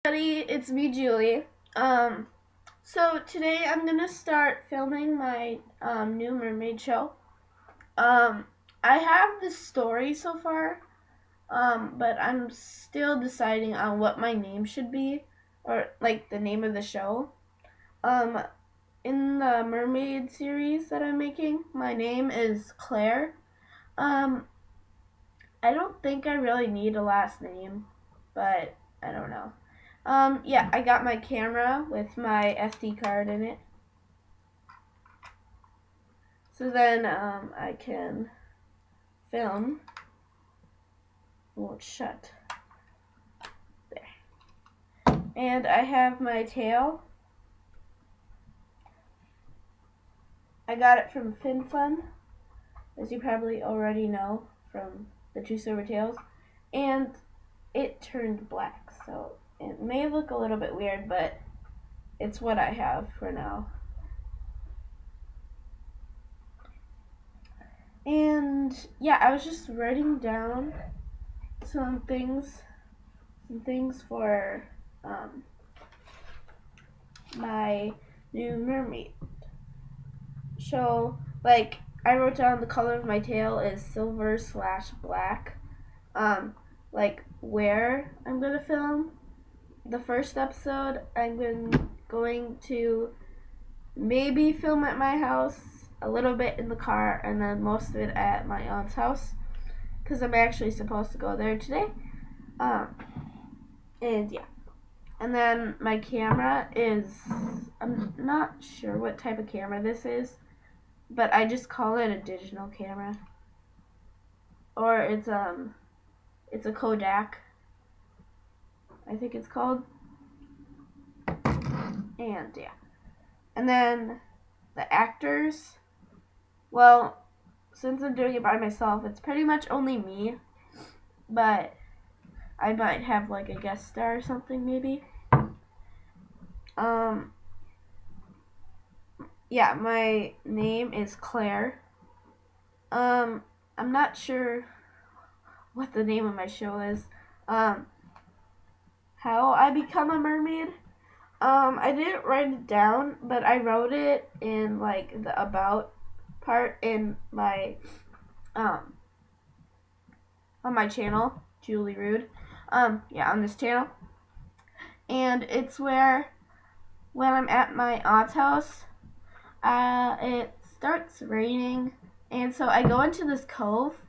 Everybody, it's me, Julie. So today I'm gonna start filming my new mermaid show. Um, I have the story so far, but I'm still deciding on what my name should be, or like the name of the show. Um, in the mermaid series that I'm making, my name is Claire. Um, I don't think I really need a last name, but I don't know. Yeah, I got my camera with my SD card in it. So then, I can film. Won't shut. There. And I have my tail. I got it from FinFun, as you probably already know from the two silver tails. And it turned black, so it may look a little bit weird, but it's what I have for now. And yeah, I was just writing down some things for my new mermaid show. Like, I wrote down the color of my tail is silver/black. Like where I'm gonna film the first episode, going to maybe film at my house, a little bit in the car, and then most of it at my aunt's house, because I'm actually supposed to go there today. And yeah. And then my camera is, I'm not sure what type of camera this is, but I just call it a digital camera. Or it's a Kodak, I think it's called. And yeah. And then the actors, well, since I'm doing it by myself, it's pretty much only me, but I might have like a guest star or something maybe. Yeah, my name is Claire. I'm not sure what the name of my show is. How I become a mermaid. I didn't write it down, but I wrote it in like the about part in my on my channel, Julie Rude. Yeah, on this channel. And it's where when I'm at my aunt's house, it starts raining, and so I go into this cove,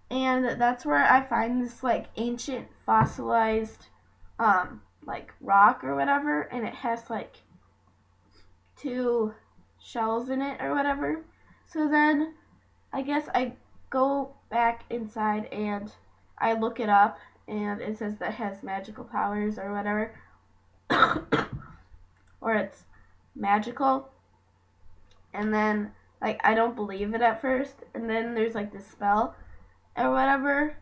and that's where I find this like ancient fossilized like rock or whatever, and it has like two shells in it or whatever. So then I guess I go back inside and I look it up, and it says that it has magical powers or whatever. Or it's magical. And then like I don't believe it at first, and then there's like this spell or whatever,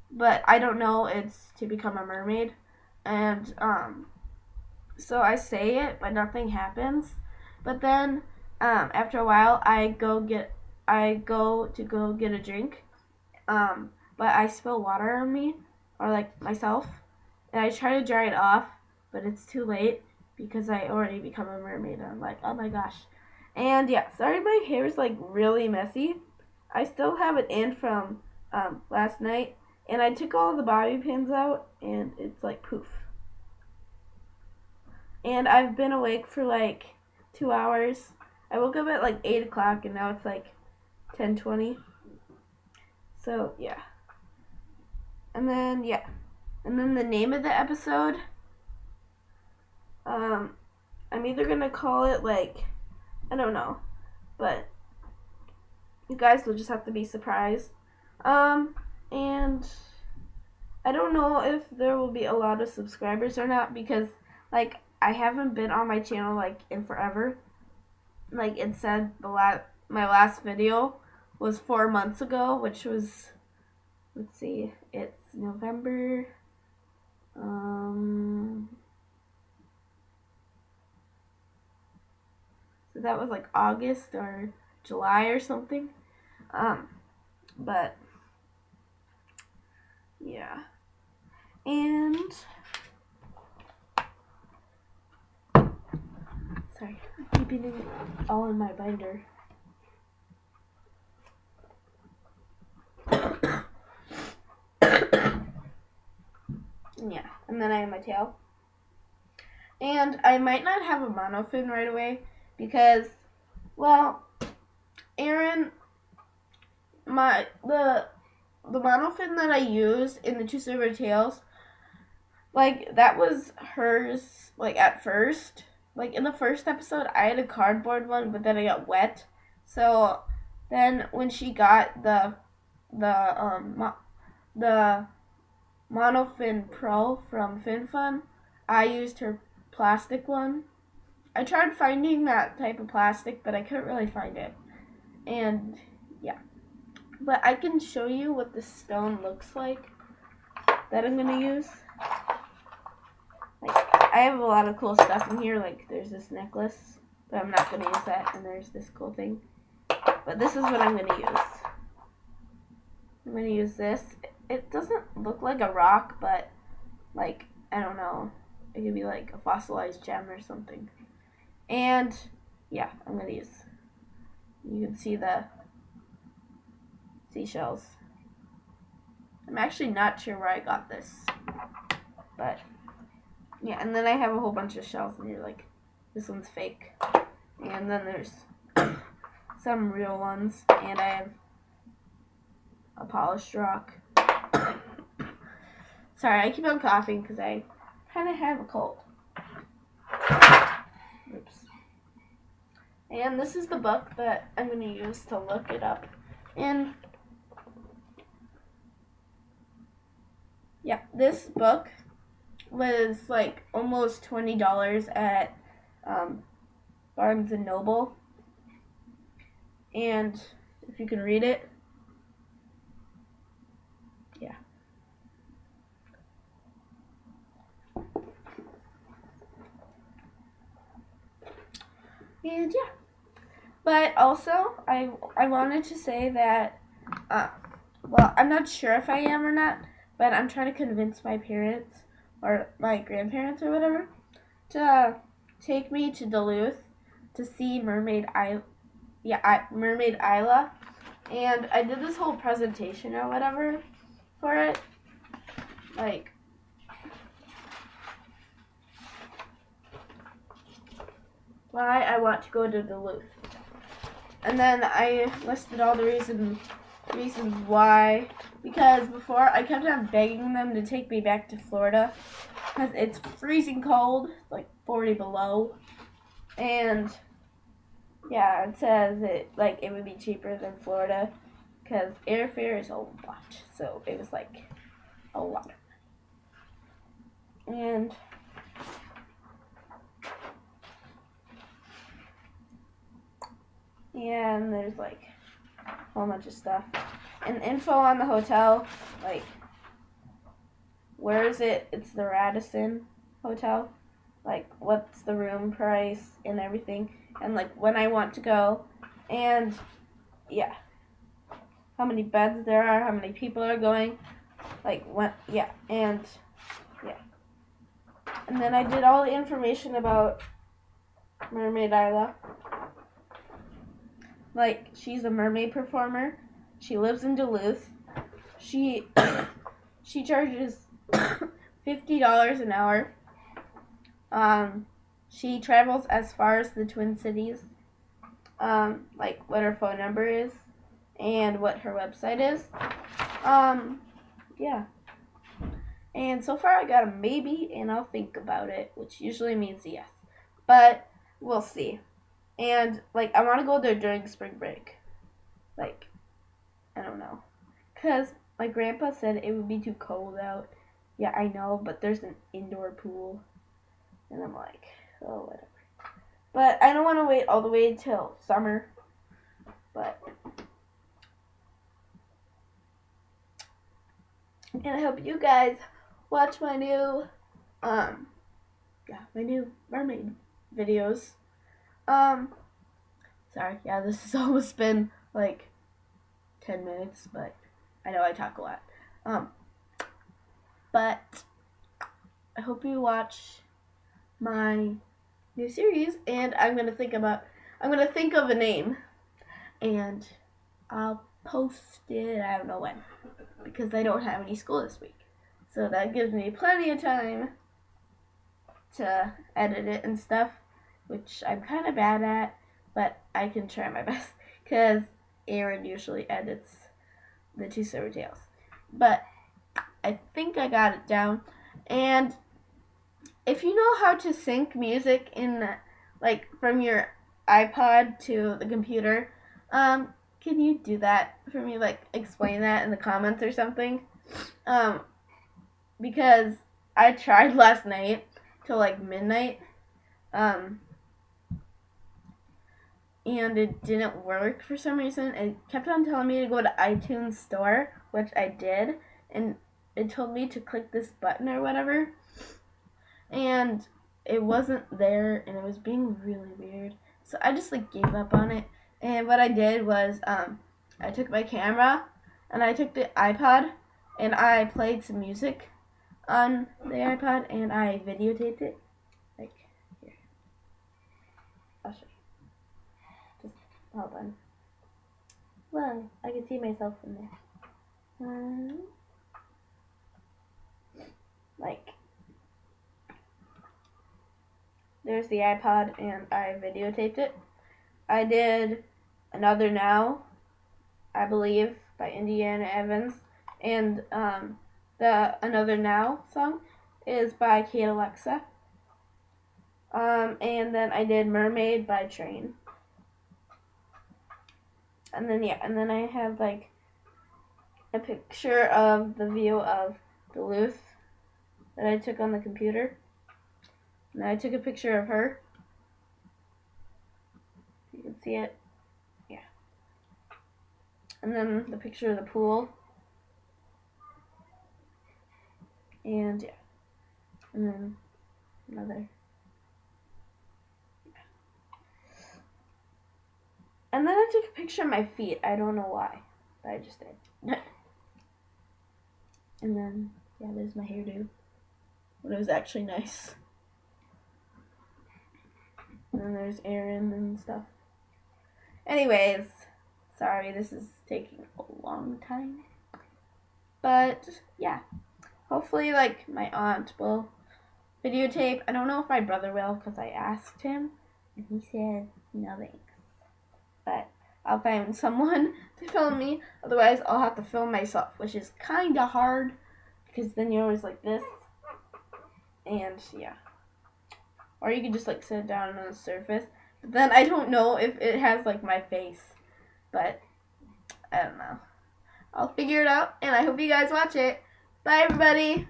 but I don't know it's to become a mermaid. And so I say it, but nothing happens. But then after a while I go to go get a drink, but I spill water on me, or like myself, and I try to dry it off, but it's too late because I already become a mermaid. And I'm like, oh my gosh. And yeah, sorry my hair is like really messy. I still have it in from last night, and I took all the bobby pins out, and it's like poof. And I've been awake for like 2 hours. I woke up at like 8 o'clock, and now it's like 10:20. So yeah. And then yeah. And then the name of the episode, I'm either gonna call it like, I don't know, but you guys will just have to be surprised. And I don't know if there will be a lot of subscribers or not, because like I haven't been on my channel like in forever. Like it said my last video was 4 months ago, which was, let's see, it's November. So that was like August or July or something. But yeah. And Sorry, I'm keeping it all in my binder. Yeah, and then I have my tail. And I might not have a monofin right away because, well, Aaron, the monofin that I used in the Two Silver Tails, like, that was hers, like, at first. Like, in the first episode, I had a cardboard one, but then I got wet. So, then when she got the Monofin Pro from FinFun, I used her plastic one. I tried finding that type of plastic, but I couldn't really find it. And, yeah. But I can show you what the stone looks like that I'm going to use. Like, I have a lot of cool stuff in here. Like, there's this necklace, but I'm not going to use that. And there's this cool thing. But this is what I'm going to use. I'm going to use this. It doesn't look like a rock, but, like, I don't know. It could be like a fossilized gem or something. And, yeah, I'm going to use. You can see the seashells. I'm actually not sure where I got this. But, yeah, and then I have a whole bunch of shells in here. Like, this one's fake. And then there's some real ones. And I have a polished rock. Sorry, I keep on coughing because I kind of have a cold. Oops. And this is the book that I'm going to use to look it up. And, yeah, this book was like almost $20 at Barnes & Noble. And if you can read it, yeah. And yeah, but also I wanted to say that, well, I'm not sure if I am or not, but I'm trying to convince my parents or my grandparents or whatever to take me to Duluth to see Mermaid Isla, and I did this whole presentation or whatever for it, like. Why I want to go to Duluth. And then I listed all the reasons why. Because before, I kept on begging them to take me back to Florida. Because it's freezing cold, like 40 below. And, yeah, it says it would be cheaper than Florida. Because airfare is a lot. So it was like a lot. And yeah, and there's like a whole bunch of stuff. And info on the hotel, like, where is it? It's the Radisson Hotel. Like, what's the room price and everything. And, like, when I want to go. And, yeah. How many beds there are, how many people are going. Like, when, yeah, and, yeah. And then I did all the information about Mermaid Isla. Like, she's a mermaid performer. She lives in Duluth. She charges $50 an hour. She travels as far as the Twin Cities. Like what her phone number is and what her website is. Yeah. And so far I got a maybe and I'll think about it, which usually means yes. But we'll see. And, like, I want to go there during spring break. Like, I don't know. Because my grandpa said it would be too cold out. Yeah, I know, but there's an indoor pool. And I'm like, oh, whatever. But I don't want to wait all the way until summer. But, and I hope you guys watch my new, my new mermaid videos. Sorry, yeah, this has almost been, like, 10 minutes, but I know I talk a lot. But I hope you watch my new series, and I'm gonna think of a name, and I'll post it. I don't know when, because I don't have any school this week, so that gives me plenty of time to edit it and stuff, which I'm kind of bad at, but I can try my best because Aaron usually edits the Two Silver Tails. But I think I got it down. And if you know how to sync music in, like, from your iPod to the computer, can you do that for me? Like, explain that in the comments or something? Because I tried last night till like midnight, and it didn't work for some reason. It kept on telling me to go to iTunes Store, which I did, and it told me to click this button or whatever, and it wasn't there, and it was being really weird. So I just like gave up on it. And what I did was, I took my camera and I took the iPod and I played some music on the iPod and I videotaped it. Like, here. I'll show you. Just hold on. Well, I can see myself in there. Like, there's the iPod and I videotaped it. I did Another Now, I believe, by Indiana Evans, and the Another Now song is by Kate Alexa. And then I did Mermaid by Train. And then I have like a picture of the view of Duluth that I took on the computer. And I took a picture of her. You can see it. Yeah. And then the picture of the pool. And yeah. And then another. Yeah. And then I took a picture of my feet. I don't know why, but I just did. And then, yeah, there's my hairdo. But it was actually nice. And then there's Aaron and stuff. Anyways, sorry this is taking a long time. But, yeah. Hopefully, like, my aunt will videotape. I don't know if my brother will, because I asked him, and he said no thanks. But I'll find someone to film me. Otherwise, I'll have to film myself, which is kind of hard, because then you're always like this. And, yeah. Or you can just, like, sit down on the surface. But then I don't know if it has, like, my face. But, I don't know. I'll figure it out, and I hope you guys watch it. Bye, everybody!